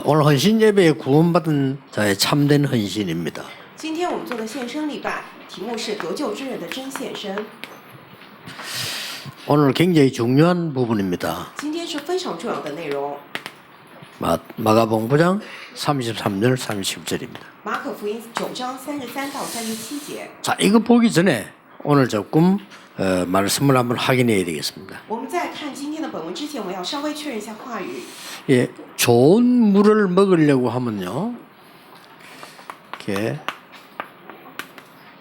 오늘 헌신 예배에 구원받은 자의 참된 헌신입니다. 今天我们做的献身礼拜，题目是得救之人的真献身。 오늘 굉장히 중요한 부분입니다. 今天是非常重要的内容。 마가복음 9장 33절 37절입니다. 马可福音9章33到37节。 자, 이거 보기 전에 오늘 조금 말씀을 한번 확인해야 되겠습니다. 我们在看今天的本文之前，我要稍微确认一下话语。 예, 좋은 물을 먹으려고 하면요, 이렇게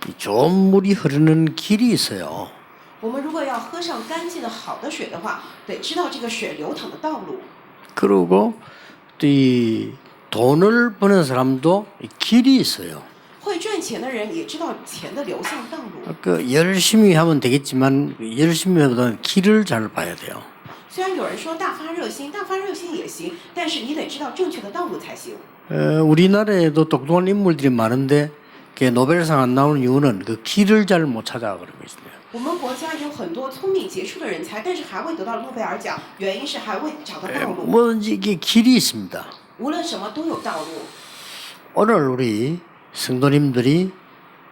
이 좋은 물이 흐르는 길이 있어요. 我们如果要喝上干净的好的水的话，得知道这个水流淌的道路。 그리고 또 이 돈을 버는 사람도 이 길이 있어요. 会赚钱的人也知道钱的流向道路。 그 열심히 하면 되겠지만 열심히 하보다는 길을 잘 봐야 돼요. 虽然有人说大发热心，大发热心也行，但是你得知道正确的道路才行。 우리나라에도 똑똑한 인물들이 많은데 노벨상 안 나오는 이유는 그 길을 잘 못 찾아 그런 것입니다. 我们国家有很多聪明杰出的人才，但是还未得到诺贝尔奖，原因是还未找到道路。 뭐든지 이게 길이 있습니다. 无论什么都有道路。 오늘 우리 성도님들이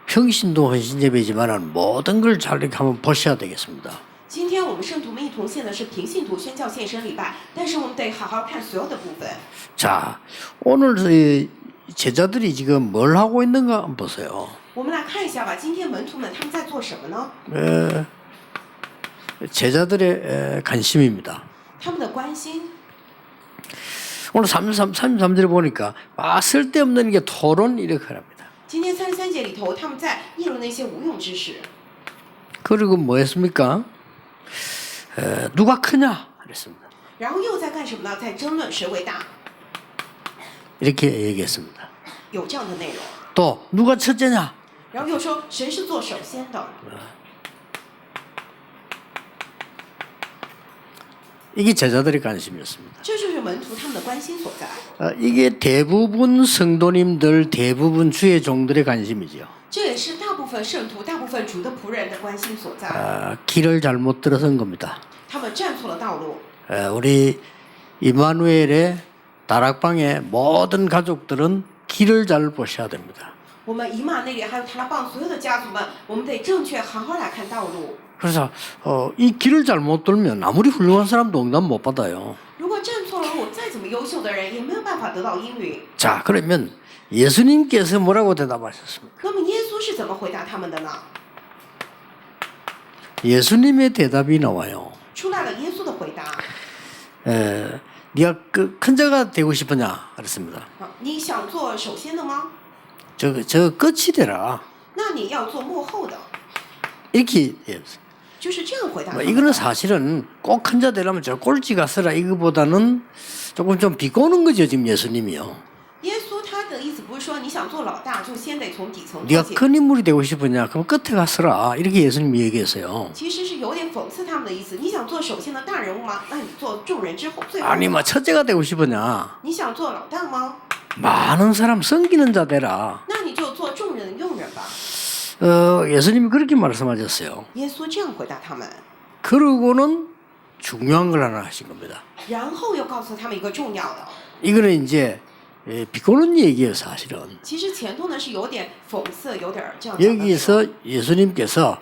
평신도 헌신예배지만 모든 걸 잘 이렇게 한번 보셔야 되겠습니다. 今天我们圣徒们一同献的是平信徒宣教献身礼拜，但是我们得好好看所有的部分。 자, 오늘 이 제자들이 지금 뭘 하고 있는가 한번 보세요. 我们来看一下吧，今天门徒们他们在做什么呢？ 제자들의 관심입니다. 他们的关心。 오늘 33절에 보니까 쓸데없는 게 토론 이렇게 합니다. 今天33节里头，他们在议论那些无用之事。 그리고 뭐 했습니까? 누가 크냐 그랬습니다. 然后又在干什么呢？在争论谁为大， 이렇게 얘기했습니다. 有这样的内容。 또 누가 첫째냐? 然后又说谁是做首先的。 이게 제자들의 관심이었습니다. 这就是门徒他们的关心所在。 이게 대부분 성도님들, 대부분 주의 종들의 관심이죠. 这也是大部分圣徒、大部分主的仆人的关心所在。 길을 잘못 들어선 겁니다. 他们站错了道路。 우리 이마누엘의 다락방의 모든 가족들은 길을 잘 보셔야 됩니다. 我们以马内里还有塔拉棒所有的家族们，我们得正确好好来看道路。 그래서 이 길을 잘못 돌면 아무리 훌륭한 사람도 응답 못 받아요. 如果站错了路，再怎么优秀的人也没有办法得到应允。 자, 그러면 예수님께서 뭐라고 대답하셨습니까? 那么耶稣是怎么回答他们的呢？ 예수님의 대답이 나와요. 出来了耶稣的回答。 네가 큰 자가 되고 싶으냐? 그랬습니다. 你想做首先的吗？ 저 끝이 되라. 那你要做幕后的。 이렇게 얘기했어요. 就是这样回答他们的。 이거는 사실은 꼭 큰 자 되려면 저 꼴찌 가서라 이거보다는 조금 좀 비꼬는 거죠 지금 예수님이요. 耶稣他的意思不是说你想做老大就先得从底层做 네가 起， 큰 인물이 되고 싶으냐? 그럼 끝에 가서라 이렇게 예수님이 얘기했어요. 其实是有点讽刺他们的意思。你想做首先的大人物吗？那你做众人之后最后。 아니 뭐 첫째가 되고 싶으냐? 你想做老大吗？ 많은 사람 섬기는 자 되라. 那你就做众人的用人吧。 예수님이 그렇게 말씀하셨어요. 耶稣这样回答他们， 그러고는 중요한 걸 하나 하신 겁니다. 然后又告诉他们一个重要的。 이거는 이제 비꼬는 얘기예요 사실은. 其实前头呢是有点讽刺，有点这样讲的内容。 여기서 예수님께서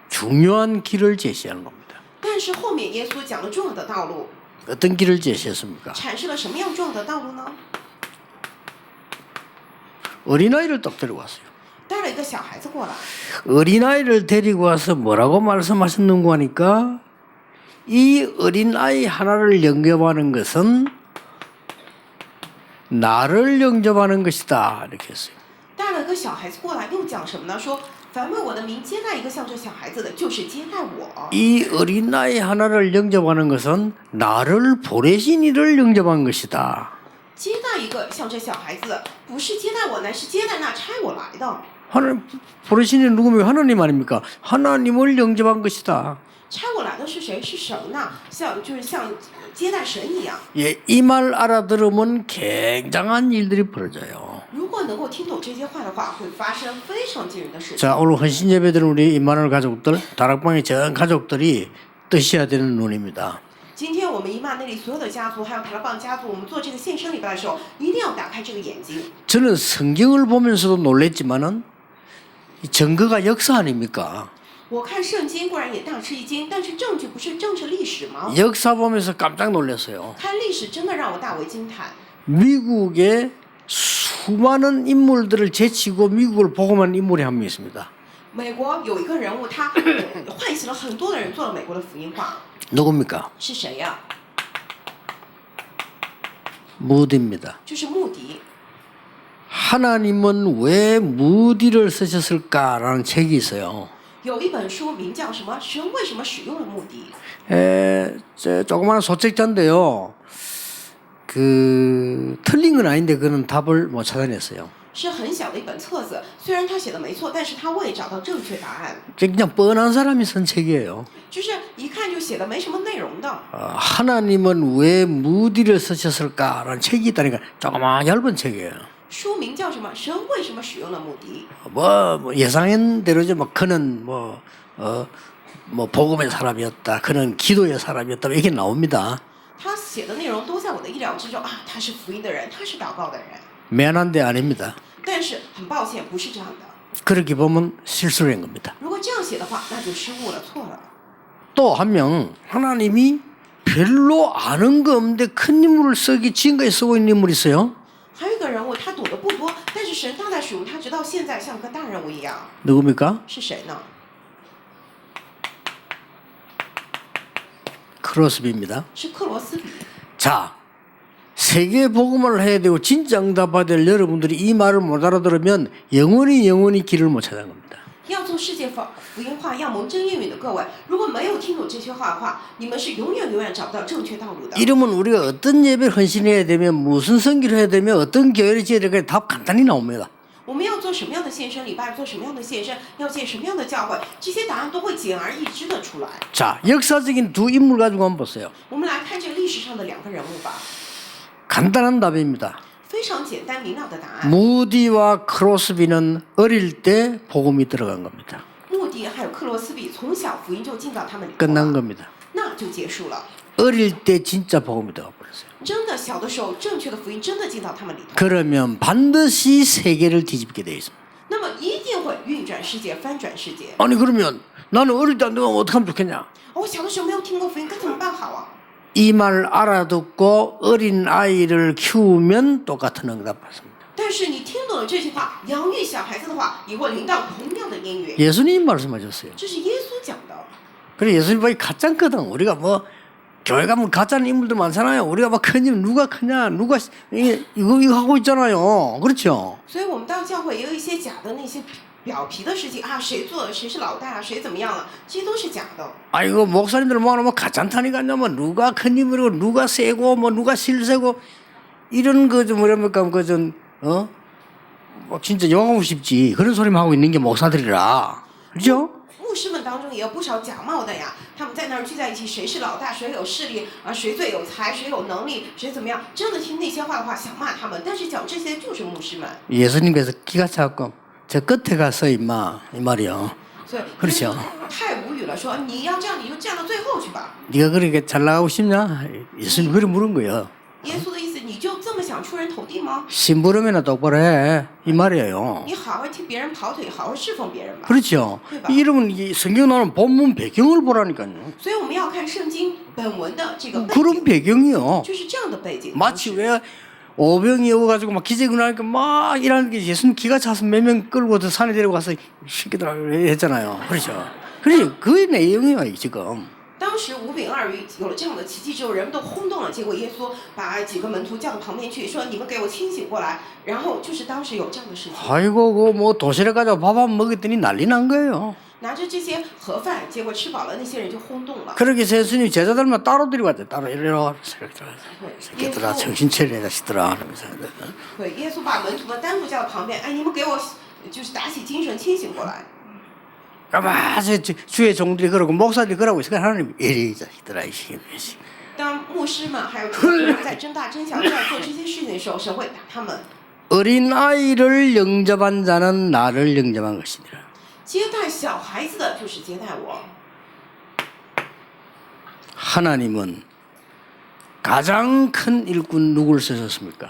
중요한 길을 제시하는 겁니다. 但是后面耶稣讲了重要的道路， 어떤 길을 제시했습니까? 阐释了什么样重要的道路呢？ 어린아이를 딱 데리고 왔어요. 带了一个小孩子过来， 어린아이를 데리고 와서 뭐라고 말씀하셨는고 하니까 이 어린아이 하나를 영접하는 것은 나를 영접하는 것이다 이렇게 했어요. 带了一个小孩子过来，又讲什么呢？说凡为我的名接待一个像这小孩子的，就是接待我。 이 어린아이 하나를 영접하는 것은 나를 보내신 이를 영접한 것이다. 接待一个像这小孩子的，不是接待我，乃是接待那差我来的。 하나님 보내신 이 누구면 하나님 아닙니까? 하나님을 영접한 것이다. 差我来的是谁？是神呐、像接待神一样。 예, 이 말 알아들으면 굉장한 일들이 벌어져요. 如果能够听懂这些话的话，会发生非常惊人的事情。 자, 오늘 헌신 예배드린 우리 임마누엘 가족들, 다락방의 전 가족들이 뜨셔야 되는 눈입니다. 今天我们以马内利所有的家族，还有塔拉邦家族，我们做这个献生礼拜的时候，一定要打开这个眼睛。 저는 성경을 보면서도 놀랬지만은 이 증거가 역사 아닙니까? 我看圣经固然也大吃一惊，但是证据不是政治历史吗？ 역사 보면서 깜짝 놀랐어요. 看历史真的让我大为惊叹。 미국의 수많은 인물들을 제치고 미국을 복음한 인물이 한 명 있습니다. 美国有一个人物，他唤醒了很多的人，做了美国的福音化， 누굽니까? 是谁呀、 무디입니다. 就是穆迪。 하나님은 왜 무디를 쓰셨을까라는 책이 있어요. 有一本书名叫什么？神为什么使用了穆迪？ 저 조그마한 소책자인데요. 그 틀린 건 아닌데 그는 답을 못 찾아냈어요. 是很小的一本册子，虽然他写的没错，但是他未找到正确答案， 그냥 뻔한 사람이 쓴 책이에요. 就是一看就写的没什么内容的。 하나님은 왜 무디를 쓰셨을까라는 책이 있다니까 조그마한 얇은 책이에요. 书名叫什么？神为什么使用了穆迪？ 뭐 예상한 대로죠. 뭐 그는 뭐 복음의 사람이었다. 그는 기도의 사람이었다. 이게 나옵니다. 他写的内容都在我的意料之中啊，他是福音的人，他是祷告的人。 미안한데 아닙니다. 但是很抱歉，不是这样的。 그렇게 보면 실수를 한 겁니다. 如果这样写的话，那就失误了，错了。 또 한 명 하나님이 별로 아는 거 없는데 큰 인물을 지금까지 쓰고 있는 인물이 있어요. 还有一个人物，他懂得不多，但是神大在使用他，直到现在像个大人物一样。 누굽니까? 是谁呢？ 크로스비입니다. 是克罗斯比。 자, 세계 복음을 해야 되고 진짜 응답받아야 될 여러분들이 이 말을 못 알아들으면 영원히 길을 못 찾아간 겁니다. 要做世界福音化、要蒙真应允的各位，如果没有听懂这些话的话，你们是永远找不到正确道路的。 이러면 우리가 어떤 예배를 헌신해야 되면 무슨 선기를 해야 되면 어떤 교회를 지어야 될까 답 간단히 나옵니다. 我们要做什么样的献身礼拜，做什么样的献身，要建什么样的教会，这些答案都会简而易知的出来。 자, 역사적인 두 인물 가지고 한번 보세요. 我们来看这个历史上的两个人物吧， 간단한 답입니다. 非常简单明了的答案。 무디와 크로스비는 어릴 때 복음이 들어간 겁니다. 穆迪还有克罗斯比从小福音就进到他们里头 끝난 了， 겁니다. 那就结束了。 어릴 때 진짜 복음이 들어가 버렸어요. 真的小的时候，正确的福音真的进到他们里头， 그러면 반드시 세계를 뒤집게 돼 있습니다. 那么一定会运转世界，翻转世界。 아니 그러면 나는 어릴 때 안 되면 어떻게 하면 좋겠냐? 我小的时候没有听过福音，该怎么办好啊？ 이 말 알아듣고 어린 아이를 키우면 똑같은 응답 받습니다. 但是你听懂了这句话，养育小孩子的话，也会领到同样的音乐。 예수님 말씀하셨어요. 这是耶稣讲的。 그래 예수님 보기 가짜거든. 우리가 뭐 교회 가면 가짜 인물들 많잖아요. 우리가 막 큰일 누가 크냐 누가 이거 하고 있잖아요. 그렇죠? 所以我们到教会也有一些假的那些表皮的事情啊，谁做谁是老大，谁怎么样了，这些都是假的。 아이고 목사님들 모아놓으면 가짠타니까 뭐 누가 큰 인물이고 누가 세고 뭐 누가 실세고 이런 거 좀 뭐랍니까 그전 막 진짜 욕하고 싶지 그런 소리만 하고 있는 게 목사들이라 그렇죠? 牧师们当中也有不少假冒的呀，他们在那儿聚在一起，谁是老大，谁有势力啊，谁最有才，谁有能力，谁怎么样？真的听那些话的话，想骂他们，但是讲这些就是牧师们。 예수님께서 기가 차갖고 저 끝에 가서 임마 이 말이요. 所以 그렇죠. 太无语了，说你要这样你就站到最后去吧。 네가 그렇게 잘 나가고 싶냐? 예수님 그래 물은 거예요. 耶稣的意思，你就这么想出人头地吗？ 심부름이나 똑바로 해. 이 말이에요. 你好好替别人跑腿，好好侍奉别人吧。 그렇죠. 그러니까. 이러면 이 성경 나오는 본문 배경을 보라니까요. 所以我们要看圣经本文的这个背 그런 景， 배경이요. 就是这样的背景。 마치 왜 오병이 오가지고 막 기적을 하니까 막 이러는 게 예수님 기가 차서 몇 명 끌고 저 산에 데려가서 시키더라고 했잖아요. 그렇죠. 그래 그 내용이에요 지금. 当时五饼二鱼有了这样的奇迹之后，人们都轰动了。结果耶稣把几个门徒叫到旁边去，说：“你们给我清醒过来。”然后就是当时有这样的事情， 아이고 그 뭐 도시락 가지고 밥 안 먹었더니 난리 난 거예요. 拿着这些盒饭，结果吃饱了，那些人就轰动了。 그렇게 해서 예수님 제자들만 따로 데려갔대. 따로 이리와. 对， 새끼들아 정신 차려야 자식들아 하면서. 对，耶稣把门徒们单独叫到旁边，哎，你们给我就是打起精神，清醒过来。 가만히 주의 종들이 그러고 목사들이 그러고 있으니까 하나님 이리 자식들아 이씨. 当牧师们还有主持人在睁大睁小在做这些事情的时候，神会打他们。 어린 아이를 영접한 자는 나를 영접한 것이니라. 接待小孩子的就是接待我。 하나님은 가장 큰 일꾼 누굴 쓰셨습니까?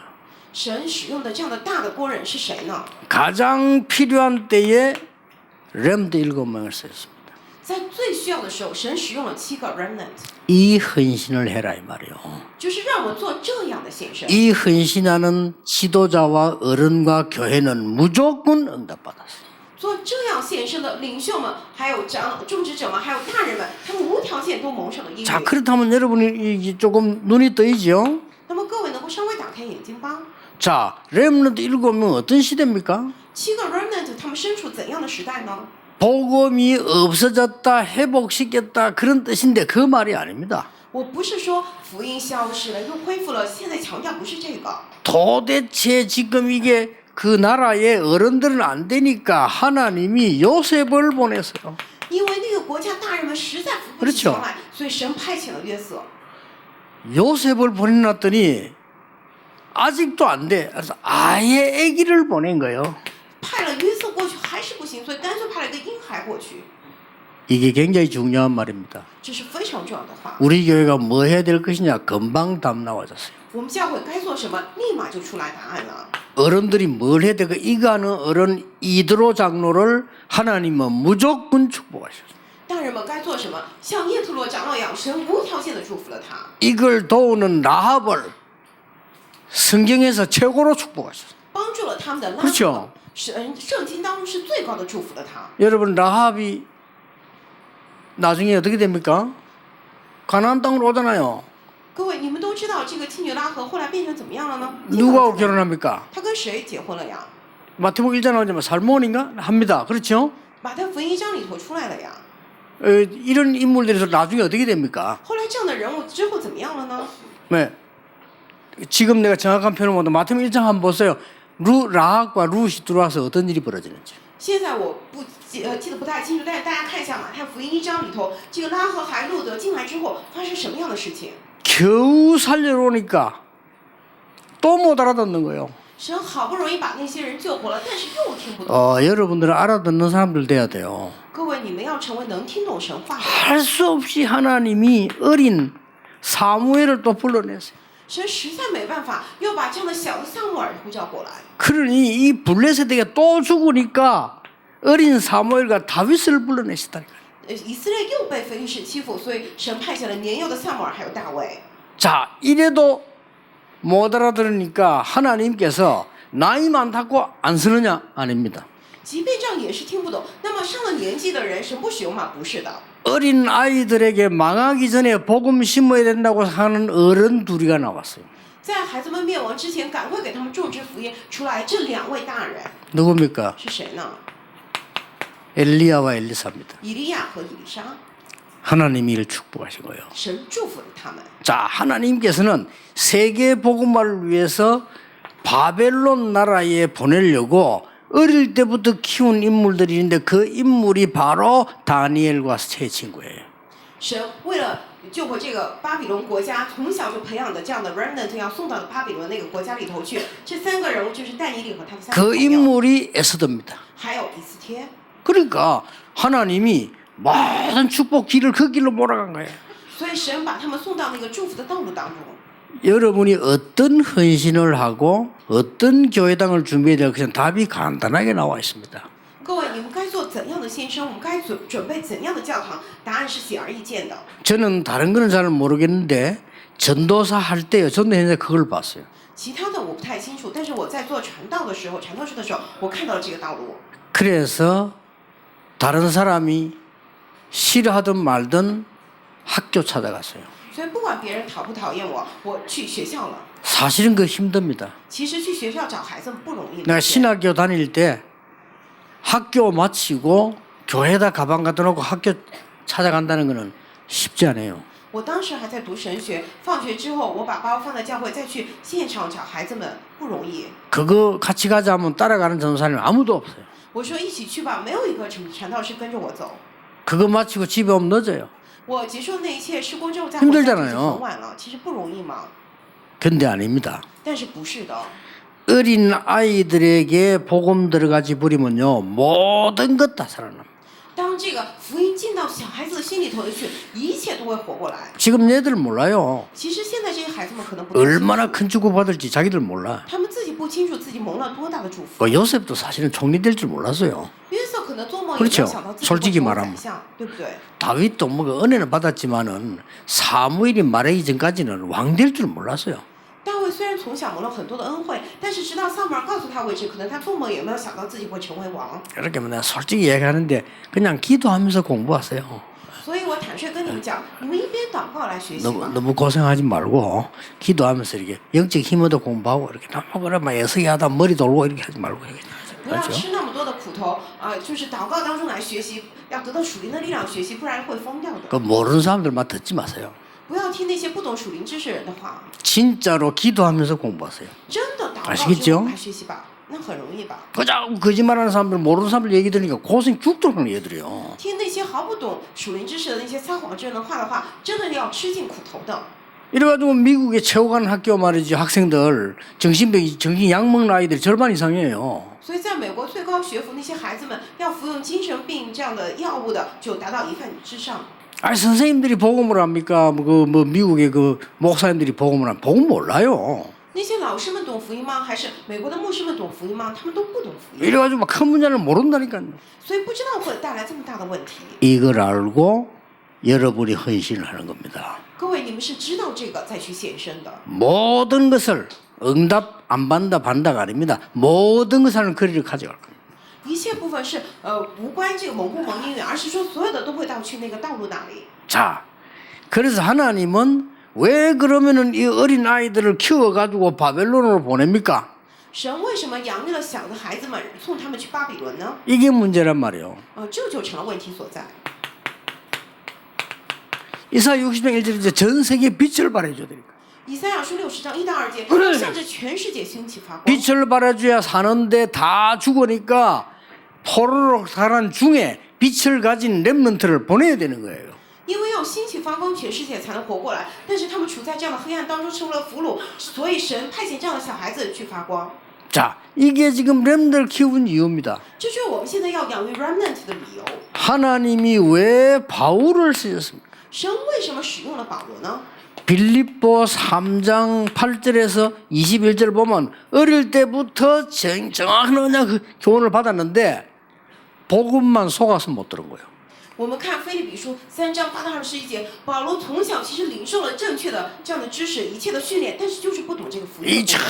神使用的这样的大的工人是谁呢？ 가장 필요한 때에 렘드 7명을 쓰셨습니다. 在最需要的时候，神使用了7个 remnant， 이 헌신을 해라 이 말이요. 就是让我们做这样的献身。 이 헌신하는 지도자와 어른과 교회는 무조건 응답받았어요. 做这样献身的领袖们，还有种植者们，还有大人们，他们无条件都蒙上了应允。 자, 그렇다면 여러분이 조금 눈이 떠이죠? 那么各位能够稍微打开眼睛吧。 자, 렘넌트 7명 어떤 시대입니까? 7个 remnant， 他们身处怎样的时代呢？ 복음이 없어졌다, 회복시켰다 그런 뜻인데 그 말이 아닙니다. 我不是说福音消失了又恢复了，现在强调不是这个。 도대체 지금 이게 그 나라의 어른들은 안 되니까 하나님이 요셉을 보냈어요. 因为那个国家大人们实在扶不起墙来，所以神派遣了约瑟。 요셉을 보내놨더니 아직도 안 돼. 그래서 아예 아기를 보낸 거예요. 派了约瑟过去还是不行，所以干脆派了一个婴孩过去。 이게 굉장히 중요한 말입니다. 这是非常重要的话。 우리 교회가 뭐 해야 될 것이냐 금방 답 나와졌어요. 我们教会该做什么，立马就出来答案了。 어른들이 뭘 해야 될까? 이가는 어른 이드로 장로를 하나님은 무조건 축복하셨어요. 大人们该做什么？像叶特罗长老一样，神无条件的祝福了他。 이걸 도우는 라합을 성경에서 최고로 축복하셨어요. 帮助了他们的拉 그렇죠? 圣经当中是最高的祝福了他。 여러분 라합이 나중에 어떻게 됩니까? 가나안 땅으로 오잖아요. 各位，你们都知道这个妻女拉合后来变成怎么样了呢？ 누구하고 결혼합니까? 他跟谁结婚了呀？ 마태복음 1장 나오지만 살몬인가? 합니다. 그렇죠? 马太福音1章里头出来了呀。 이런 인물들에서 나중에 어떻게 됩니까? 后来这样的人物之后怎么样了呢？ 네. 지금 내가 정확한 표현을 못해 마태복음 1장 한번 보세요. 라합과 룻이 들어와서 어떤 일이 벌어지는지. 现在我不记得不太清楚，但是大家看一下马太福音1章里头，这个拉合还路德进来之后发生什么样的事情？ 겨우 살려놓으니까 또 못 알아듣는 거예요. 神好不容易把那些人救活了，但是又听不懂。 여러분들은 알아듣는 사람들 돼야 돼요. 各位，你们要成为能听懂神话的人。 할 수 없이 하나님이 어린 사무엘을 또 불러냈어요. 神实在没办法，又把这样的小的撒母耳呼叫过来。 그러니 이 블레셋에게 또 죽으니까 어린 사무엘과 다윗을 불러내시다니까요. 以色列又被非利士欺负，所以神派遣了年幼的撒母耳还有大卫。 자, 이래도 못 알아들으니까 하나님께서 나이 많다고 안 쓰느냐? 아닙니다. 即便这样也是听不懂，那么上了年纪的人神不使用吗？不是的。 어린 아이들에게 망하기 전에 복음 심어야 된다고 하는 어른 둘이가 나왔어요. 在孩子们灭亡之前，赶快给他们种植福音出来。这2位大人 누굽니까? 是谁呢？ 엘리야와 엘리사입니다. 以利亚和以利沙。 하나님이 이를 축복하신 거예요. 神祝福了他们。 자, 하나님께서는 세계 복음화를 위해서 바벨론 나라에 보내려고 어릴 때부터 키운 인물들이 있는데 그 인물이 바로 다니엘과 세 친구예요. 神为了救回这个巴比伦国家，从小就培养的这样的 remnant 要送到巴比伦那个国家里头去。这3个人物就是但以理和他的3个 그 朋友， 인물이 에스더입니다. 还有以斯帖。 그러니까 하나님이 모든 축복 길을 그 길로 몰아간 거예요. 所以神把他们送到那个祝福的道路当中。 여러분이 어떤 헌신을 하고 어떤 교회당을 준비해야 될 것은 답이 간단하게 나와 있습니다. 各位，你们该做怎样的献身？我们该准备怎样的教堂？答案是显而易见的。 저는 다른 거는 잘 모르겠는데 전도사 할 때요. 전도 현장에 그걸 봤어요. 其他的我不太清楚，但是我在做传道的时候，传道士的时候，我看到了这个道路。 그래서 다른 사람이 싫어하든 말든 학교 찾아갔어요. 所以不管别人讨不讨厌我，我去学校了。 사실은 그 힘듭니다. 其实去学校找孩子不容易。 내가 신학교 다닐 때 학교 마치고 교회에다 가방 갖다 놓고 학교 찾아간다는 거는 쉽지 않아요. 我当时还在读神学，放学之后我把包放在教会，再去现场找孩子们不容易。 그거 같이 가자 하면 따라가는 전도사님 아무도 없어요. 我说一起去吧，没有一个传道士跟着我走。 그거 마치고 집에 오면 늦어요. 我结束那一切施工之后再回家就已经很晚了，其实不容易嘛。 근데 아닙니다. 但是不是的， 어린 아이들에게 복음 들어가지 버리면요 모든 것 다 살아납니다. 当这个福音进到小孩子的心里头去，一切都会活过来。 지금 얘들 몰라요. 其实现在这些孩孩子们可能不太清楚 얼마나 큰 축복 받을지 자기들 몰라. 他们自己不清楚自己蒙了多大的祝福。 그 요셉도 사실은 총리 될 줄 몰랐어요. 约瑟可能做梦也没 그렇죠 有想到自己 솔직히 会成为 말하면 宰相，对不对？ 다윗도 뭐 은혜는 받았지만은 사무엘이 말하기 전까지는 왕 될 줄 몰랐어요. 大卫虽然从小蒙了很多的恩惠，但是直到撒母耳告诉他为止，可能他做梦也没有想到自己会成为王。 이렇게 뭐 내가 솔직히 얘기하는데 그냥 기도하면서 공부하세요. 所以我坦率跟你们讲，你们一边祷告来学习 너무, 吧。 너무 고생하지 말고 기도하면서 이렇게 영적 힘얻어 공부하고 이렇게 너무 그래 막 애석이하다 머리 돌고 이렇게 하지 말고 이렇게 不要 알죠? 吃那么多的苦头啊、就是祷告当中来学习，要得到属灵的力量学习，不然会疯掉的。 그 모르는 사람들만 듣지 마세요. 不要听那些不懂属灵知识的人的话， 진짜로 기도하면서 공부하세요. 真的祷告 아시겠죠 之后来学习吧，那很容易吧。 그냥 거짓말하는 사람들 모르는 사람들 얘기 들으니까 고생 죽도록 하는 얘들이요. 听那些毫不懂属灵知识的那些撒谎之人的话的话，真的要吃尽苦头的。 이래가지고 미국에 최고 가는 학교 말이지 학생들 정신 약 먹는 아이들이 절반 이상이에요. 所以在美国最高学府那些孩子们要服用精神病这样的药物的，就达到1半之上。 아니 선생님들이 복음을 합니까? 뭐 미국의 그 목사님들이 복음을 합니까? 복음 몰라요. 那些老师们懂福音吗？还是美国的牧师们懂福音吗？他们都不懂福音， 이래가지고 막 큰 문제를 모른다니까요. 所以不知道会带来这么大的问题。 이걸 알고 여러분이 헌신을 하는 겁니다. 各位，你们是知道这个再去献身的。 모든 것을 응답 안 받는다 반다가 아닙니다. 모든 것을 하는 거리를 가져갈 겁니다. 一切部分是无关这个蒙不蒙应允，而是说所有的都会到去那个道路那里。 자, 그래서 하나님은 왜 그러면은 이 어린 아이들을 키워가지고 바벨론으로 보냅니까? 神为什么养育了小的孩子们，送他们去巴比伦呢？ 이게 문제란 말이에요. 这就成了问题所在。 이사 60장 1절에 이제 전 세계에 빛을 발해줘야 되니까. 以赛亚书60章1到2节， 그래 向着全世界兴起发光。 빛을 발해줘야 사는데 다 죽으니까 포로로 살한 중에 빛을 가진 렘넌트를 보내야 되는 거예요. 因为要兴起发光，全世界才能活过来。但是他们处在这样的黑暗当中，成为了俘虏，所以神派遣这样的小孩子去发光。 자, 이게 지금 렘들 키운 이유입니다. 这就是我们现在要养育 remnant 的理由。 하나님이 왜 바울을 쓰셨습니까? 神为什么使用了保罗呢？ 빌립보 3장 8절에서 21절 보면 어릴 때부터 정확한 언약 교훈을 받았는데 복음만 속아서 못 들은 거예요. 我们看腓立比书3章8到21节，保罗从小其实领受了正确的这样的知识，一切的训练，但是就是不懂这个福音。 참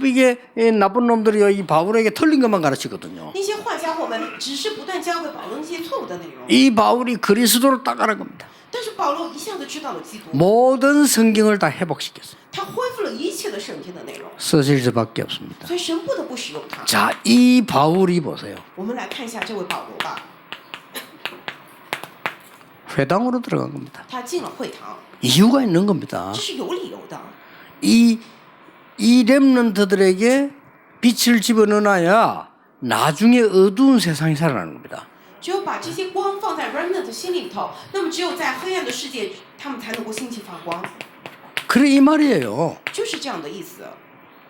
이게 나쁜 놈들이 이 바울에게 틀린 것만 가르치거든요. 那些坏家伙们只是不断教会保罗那些错误的内容， 이 바울이 그리스도로 따라간 겁니다. 但是保罗一下子知道了基督， 모든 성경을 다 회복시켰어요. 他恢复了一切的圣经的内容， 쓰실 수밖에 없습니다. 所以神不得不使用他。 자, 이 바울이 보세요. 我们来看一下这位保罗吧， 회당으로 들어간 겁니다. 他进了会堂， 이유가 있는 겁니다. 这是有理由的。 이 렘넌트들에게 빛을 집어넣어야 나중에 어두운 세상이 살아나는 겁니다. 只有把这些光放在 remnant 心里头，那么只有在黑暗的世界，他们才能够兴起发光， 그래 이 말이에요. 就是这样的意思。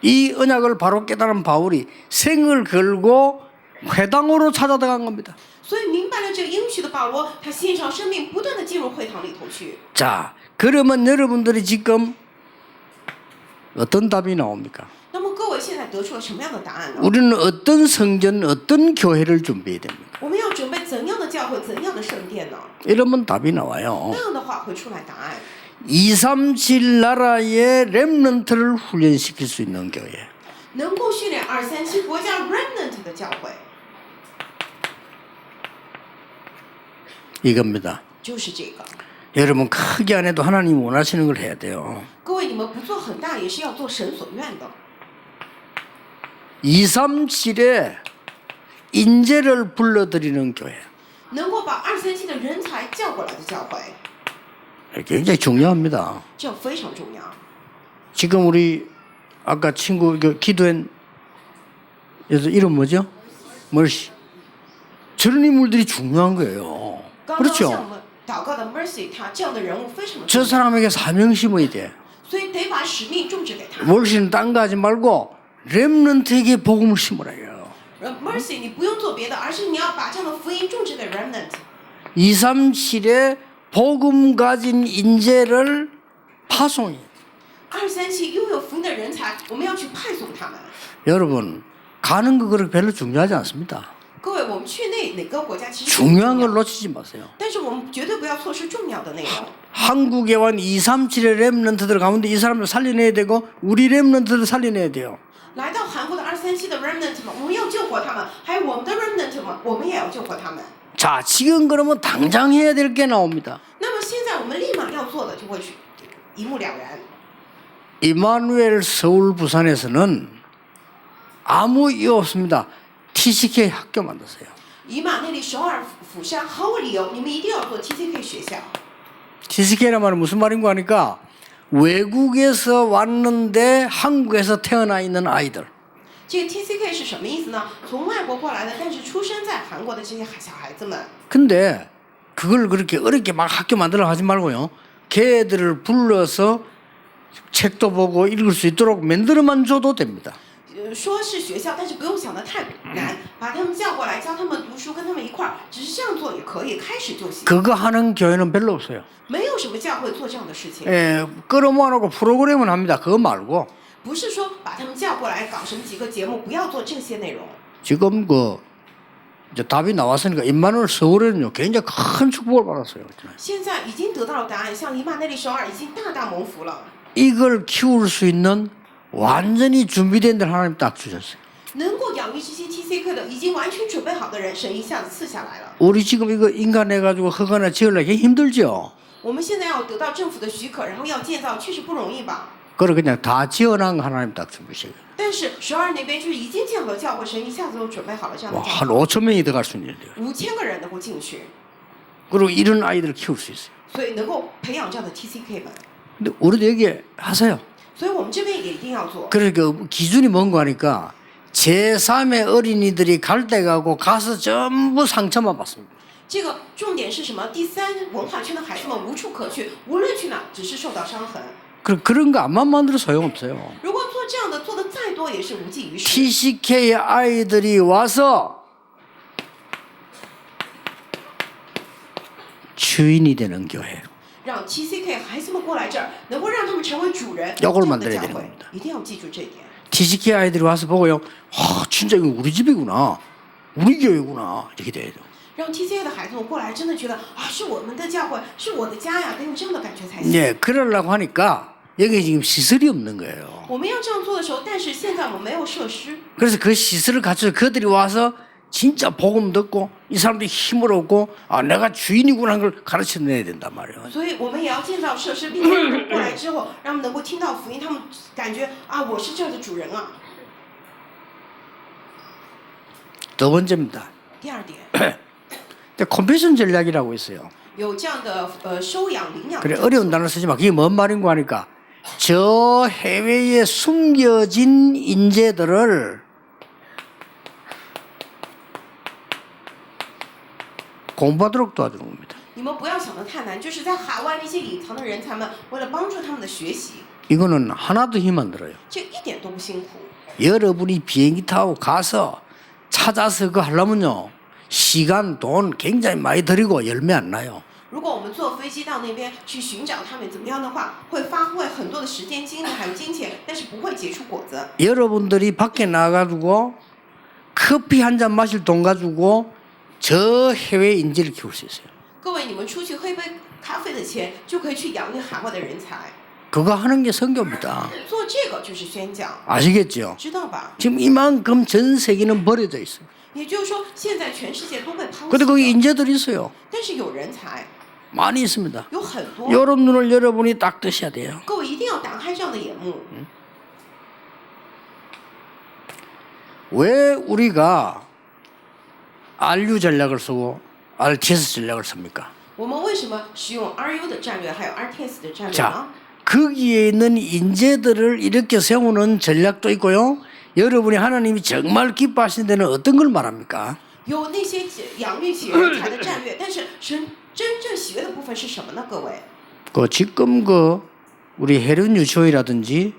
이 언약을 바로 깨달은 바울이 생을 걸고 회당으로 찾아들어간 겁니다. 所以明白了这个应许的保罗，他献上生命，不断的进入会堂里头去。 자, 그러면 여러분들이 지금 어떤 답이 나옵니까? 那么各位现在得出了什么样的答案呢？ 우리는 어떤 성전, 어떤 교회를 준비해야 됩니까? 我们要准备怎样的教会，怎样的圣殿呢？ 이러면 답이 나와요. 那样的话会出来答案。 237 나라의 렘넌트를 훈련시킬 수 있는 교회. 能够训练237国家 remnant 的教会， 이겁니다. 就是这个。 여러분 크게 안 해도 하나님 원하시는 걸 해야 돼요. 各位，你们不做很大，也是要做神所愿的。 237에 인재를 불러들이는 교회. 能够把237的人才叫过来的教会， 굉장히 중요합니다. 这非常重要。 지금 우리 아까 친구 기도한 여자 이름 뭐죠? 멀시. 저런 인물들이 중요한 거예요. 刚刚向我 그렇죠? 们祷告的 Mercy，他这样的人物非常的 저 重要， 사람에게 사명 심어야 돼. 所以得把使命种植给他。 멀시는 딴 거 하지 말고 렘넌트에게 복음을 심으라요. Mercy，你不用做别的，而是你要把这样的福音种植给 remnant。 237에 복음 가진 인재를 파송해. 2、3期拥有福音的人才，我们要去派送他们。 여러분 가는 거 그렇게 별로 중요하지 않습니다. 各位，我们去哪个国家其实不 중요한 重 걸 要， 놓치지 마세요. 但是我们绝对不要错失重要的内容。 한국에 온 237의 렘넌트들 가운데 이 사람들 살려내야 되고 우리 렘넌트들 살려내야 돼요. 来到韩国的2、3期的 remnant 们，我们要救活他们；还有我们的 remnant 们，我们也要救活他们。 자, 지금 그러면 당장 해야 될 게 나옵니다. 那么现在我们立马要做的就会一目了然。 이마누엘 서울 부산에서는 아무 이유 없습니다. TCK 학교 만드세요. 以马内利首尔釜山毫无理由，你们一定要做 TCK 学校。 TCK란 말은 무슨 말인가 하니까 외국에서 왔는데 한국에서 태어나 있는 아이들. 这个 TCK 是什么意思呢？从外国过来的，但是出生在韩国的这些小孩子们。 근데 그걸 그렇게 어렵게 막 학교 만들어 하지 말고요. 걔들을 불러서 책도 보고 읽을 수 있도록 만들어만 줘도 됩니다. 说是学校，但是不用想得太难，把他们叫过来，教他们读书，跟他们一块儿，只是这样做也可以，开始就行。 그거 하는 교회는 별로 없어요. 没有什么教会做这样的事情， 예, 끌어모아놓고 프로그램은 합니다. 그거 말고 不是说把他们叫过来搞什么几个节目，不要做这些内容。 지금 그 이제 답이 나왔으니까 임마누엘 서울에는요 굉장히 큰 축복을 받았어요. 现在已经得到了答案，像以马内利首尔已经大大蒙福了。 이걸 키울 수 있는 완전히 준비된 데를 하나님 딱 주셨어요. 能够养育这些 TCK 的，已经完全准备好的人，神一下子赐下来了。 우리 지금 이거 인간해가지고 허가나 지으려고 힘들죠. 我们现在要得到政府的许可，然后要建造，确实不容易吧？ 그걸 그냥 다 지어놓은 거 하나님 딱 준비하셔요. 但是首尔那边就是已经建好教会，神一下子就准备好了这样的 와, 教 한 会， 5천 명이 들어갈 수 있는 일이에요. 5000个人能够进去， 그리고 이런 아이들을 키울 수 있어요. 所以能够培养这样的 TCK 们。 근데 우리도 여기 하세요. 所以我们这边也一定要做。 그러니까 기준이 뭔가 하니까 제3의 어린이들이 갈 때 가고 가서 전부 상처만 받습니다. 这个重点是什么？第三，文化圈的孩子们无处可去，无论去哪，只是受到伤痕。 그런 거 안만 만들어 소용없어요. 如果做这样的做的再多，也是无济于事。 TCK 아이들이 와서 주인이 되는 교회. 让 TCK 孩子们过来这儿，能够让他们成为主人， 요걸 这样的 만들어야 教 되는 会 겁니다. 一定要记住这一点。 TCK 아이들이 와서 보고요. 아, 진짜 이거 우리 집이구나. 우리 교회구나. 이렇게 돼야 돼요. 让 TCK 的孩子们过来，真的觉得啊，是我们的教会，是我的家呀，得有这样的感觉才行。 네, 그러려고 하니까 여기 지금 시설이 없는 거예요. 我们要这样做的时候，但是现在我们没有设施， 그래서 그 시설을 갖춰서 그들이 와서 진짜 복음 듣고 이 사람들이 힘을 얻고 아 내가 주인이구나 하는 걸 가르쳐 내야 된단 말이에요. 所以我们也要建造设施，并且他们过来之后，让他们能够听到福音，他们感觉啊，我是这儿的主人啊。 두 번째입니다. 第二点， 컴패션 전략이라고 있어요. 有这样的收养领养的 그래 政策。 어려운 단어 쓰지 마. 그게 뭔 말인가 하니까 저 해외에 숨겨진 인재들을 공부하도록 도와주는 겁니다. 你们不要想得太难，就是在海外那些隐藏的人才们，为了帮助他们的学习， 이거는 하나도 힘 안 들어요. 这一点都不辛苦。 여러분이 비행기 타고 가서 찾아서 그거 하려면요 시간 돈 굉장히 많이 들이고 열매 안 나요. 如果我们坐飞机到那边去寻找他们怎么样的话，会花费很多的时间、精力还有金钱，但是不会结出果子。 여러분들이 밖에 나가가지고 커피 한 잔 마실 돈 가지고 저 해외 인재를 키울 수 있어요. 各位，你们出去喝一杯咖啡的钱，就可以去养育海外的人才。 그거 하는 게 선교입니다. 做这个就是宣讲， 아시겠죠? 知道吧？ 지금 이만큼 전 세계는 버려져 있어요. 也就是说，现在全世界都被抛弃 근데 거기 了， 인재들이 있어요. 但是有人才， 많이 있습니다. 有很多。 이런 눈을 여러분이 딱 뜨셔야 돼요. 各位一定要打开这样的眼目。 왜 우리가 RU 전략을 쓰고 RTS 전략을 씁니까? 我们为什么使用 RU 的战略，还有 RTS 的战略 자, 呢？ 거기에 있는 인재들을 이렇게 세우는 전략도 있고요. 여러분이 하나님이 정말 기뻐하시는 데는 어떤 걸 말합니까? 有那些养育起人才的战略，但是神真正喜悦的部分是什么呢？各位， 지금 우리 해련 유치원이라든지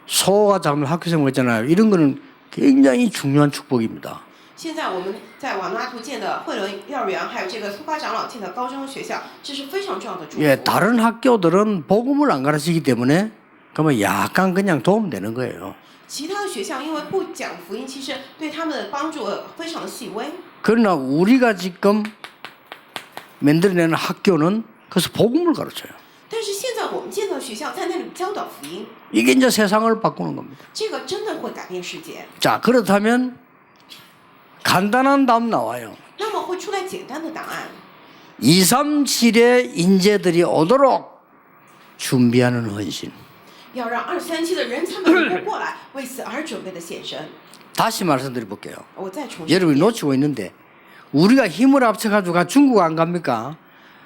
소가 잡는 학교생 있잖아요. 이런 거는 굉장히 중요한 축복입니다. 现在我们在瓦努阿图建的惠伦幼儿园，还有这个苏花长老建的高中学校，这是非常重要的祝福。 예, 다른 학교들은 복음을 안 가르치기 때문에 그러면 약간 그냥 도움되는 거예요. 其他的学校因为不讲福音，其实对他们的帮助非常的细微。 그러나 우리가 지금 만들어내는 학교는 그래서 복음을 가르쳐요. 但是现在我们建造学校在那里教导福音， 이게 이제 세상을 바꾸는 겁니다. 这个真的会改变世界。 자, 그렇다면 간단한 답 나와요. 那么会出来简单的答案。 237의 인재들이 오도록 준비하는 헌신. 要让237的人才们能够过来，为此而准备的献身。 다시 말씀드려볼게요. 我再重申一 여러분이 遍， 놓치고 있는데 우리가 힘을 합쳐가지고 중국 안 갑니까?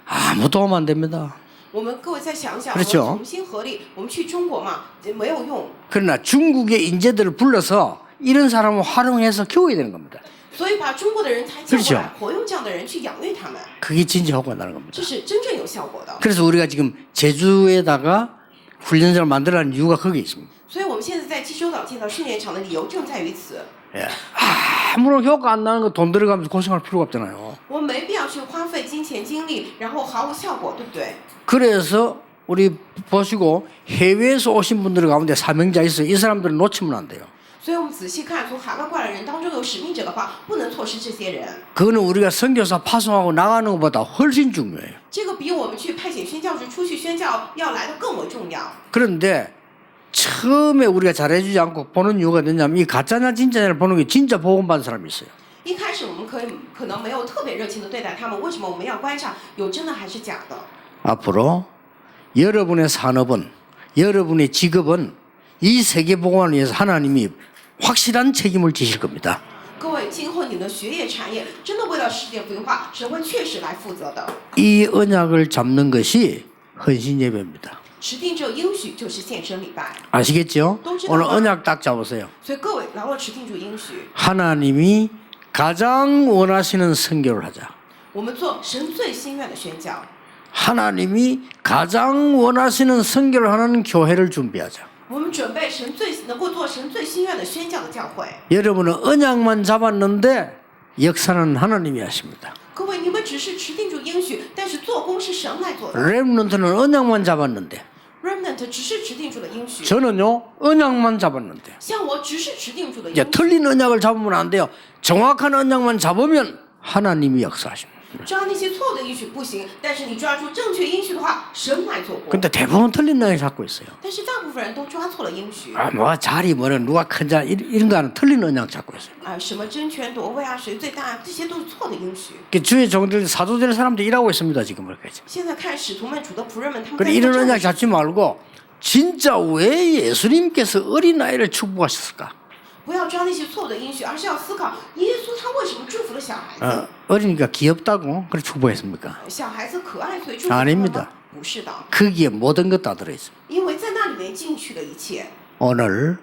아무 도움 안 됩니다. 我们各位再想想，我 그렇죠 们同心合力，我们去中国嘛，没有用。 그러나 중국의 인재들을 불러서 이런 사람을 활용해서 키워야 되는 겁니다. 所以把中国的人才叫 그렇죠 过来，活用这样的人去养育他们， 그게 진짜 효과가 나는 겁니다. 这是真正有效果的。 그래서 우리가 지금 제주에다가 훈련장을 만들어라는 이유가 거기에 있습니다. 所以我们现在在济州岛建造训练场的理由正在于此。 예. 아무런 효과 안 나는 거 돈 들어가면서 고생할 필요가 없잖아요. 我们没必要去花费金钱精力，然后毫无效果，对不对？ 그래서 우리 보시고 해외에서 오신 분들 가운데 사명자 있어요. 이 사람들은 놓치면 안 돼요. 所以我们仔细看，从海外过来的人当中有使命者的话，不能错失这些人。 그거는 우리가 선교사 파송하고 나가는 것보다 훨씬 중요해요. 这个比我们去派遣宣教士出去宣教要来的更为重要。 그런데 처음에 우리가 잘해주지 않고 보는 이유가 뭐냐면 이 가짜냐 진짜냐를 보는 게 진짜 복음받은 사람이 있어요. 一开始我们可能没有特别热情的对待他们，为什么我们要观察有真的还是假的？ 앞으로 여러분의 산업은 여러분의 직업은 이 세계 복음을 위해서 하나님이 확실한 책임을 지실 겁니다. 各位，今后你的学业产业真的为了世界福音化，神会确实来负责的。 이 언약을 잡는 것이 헌신 예배입니다. 持定这应许就是献身礼拜， 아시겠죠? 또知道 오늘 吗？ 언약 딱 잡으세요. 所以各位牢牢持定住应许， 하나님이 가장 원하시는 선교를 하자. 我们做神最心愿的宣教， 하나님이 가장 원하시는 선교를 하는 교회를 준비하자. 我们准备能够做神最心愿的宣教的教会。 여러분은 언약만 잡았는데 역사는 하나님이 하십니다. 各位，你们只是持定住应许，但是做工是神来做的。 렘넌트는 언약만 잡았는데 Remnant 只是持定住了应许， 저는요 언약만 잡았는데 像我只是持定住了 이제 应许。 틀린 언약을 잡으면 안 돼요. 정확한 언약만 잡으면 하나님이 역사하십니다. 抓那些错误的应许不行，但是你抓住正确应许的话，神来做工。 근데 대부분 틀린 언약 잡고 있어요. 但是大部分人都抓错了应许。 아, 뭐 자리 뭐는 누가 큰 자 이런 거 하는 틀린 언약 잡고 있어요. 什么争权夺位啊，谁最大啊，这些都是错的应许。 그 주의 종들 사도들 사람들 일하고 있습니다 지금 그렇게. 现在看使徒们、主的仆人们，他们 그래 在做 이런 这样 언약 的事。 잡지 말고 진짜 왜 예수님께서 어린 아이를 축복하셨을까? 不要抓那些错误的应许，而是要思考耶稣他为什么祝福了小孩子？ 어리니까 귀엽다고 그래 축복했습니까? 小孩子可爱，所以祝福他 아닙 们 니다 吗？不是的， 거기에 모든 것 다 들어있습니다. 因为在那里面进去了一切。 오늘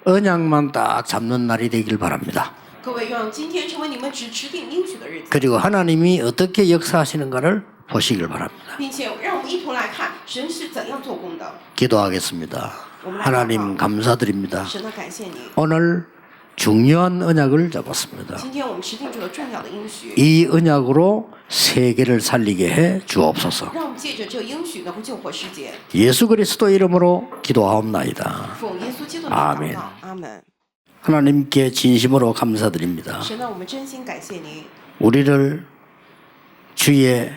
언약만 딱 잡는 날이 되길 바랍니다. 各位，愿今天成为你们只持定应许的日子， 그리고 하나님이 어떻게 역사하시는가를 보시길 바랍니다. 并且让我们一同来看神是怎样做工的。 기도하겠습니다. 하나님 감사드립니다. 神的感谢你， 오늘 중요한 언약을 잡았습니다. 今天我们持定住了重要的应许， 이 언약으로 세계를 살리게 해 주옵소서. 让我们借着这应许能够救活世界。 예수 그리스도 이름으로 기도하옵나이다. 奉耶稣基督的名 아멘 祷告，阿门。 하나님께 진심으로 감사드립니다. 神呢，我们真心感谢您， 우리를 주의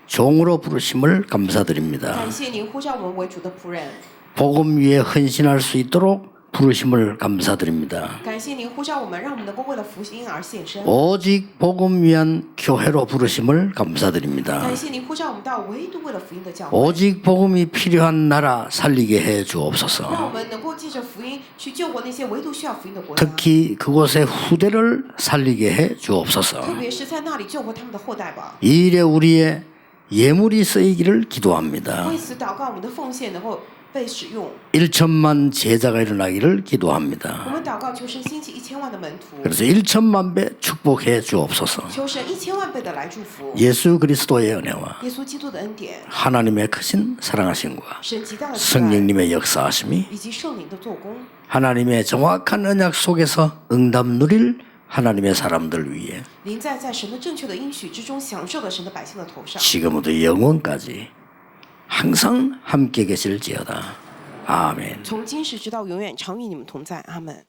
종으로 부르심을 감사드립니다. 感谢您呼召我们为主的仆人， 복음 위에 헌신할 수 있도록 부르심을 감사드립니다. 感谢您呼召我们，让我们能够为了福音而献身。 오직 복음 위한 교회로 부르심을 감사드립니다. 感谢您呼召我们到唯独为了福音的教会， 오직 복음이 필요한 나라 살리게 해 让我 주옵소서. 们能够借着福音去救活那些唯独需要福音的国家， 특히 그곳의 후대를 살리게 해 特 주옵소서. 别是在那里救活他们的后代吧。 이 일에 우리의 예물이 쓰이기를 기도합니다. 为此祷告，我们的奉献能够被使用。 1천만 제자가 일어나기를 我 기도합니다. 们祷告，求神兴起1000万的门徒， 그래서 1천만 배 축복해 주옵소서. 求神1000万倍的来祝福。 예수 그리스도의 은혜와 耶稣基督的恩典， 하나님의 크신 사랑하심과 神极大的慈爱， 성령님의 역사하심이 以及圣灵的做工， 하나님의 정확한 언약 속에서 응답 누릴 하나님의 사람들 위해 临在神的正确的应许之中，享受了神的百姓的头上， 지금부터 영원까지 항상 함께 계실지어다. 아멘. 从今时直到永远，常与你们同在。阿门。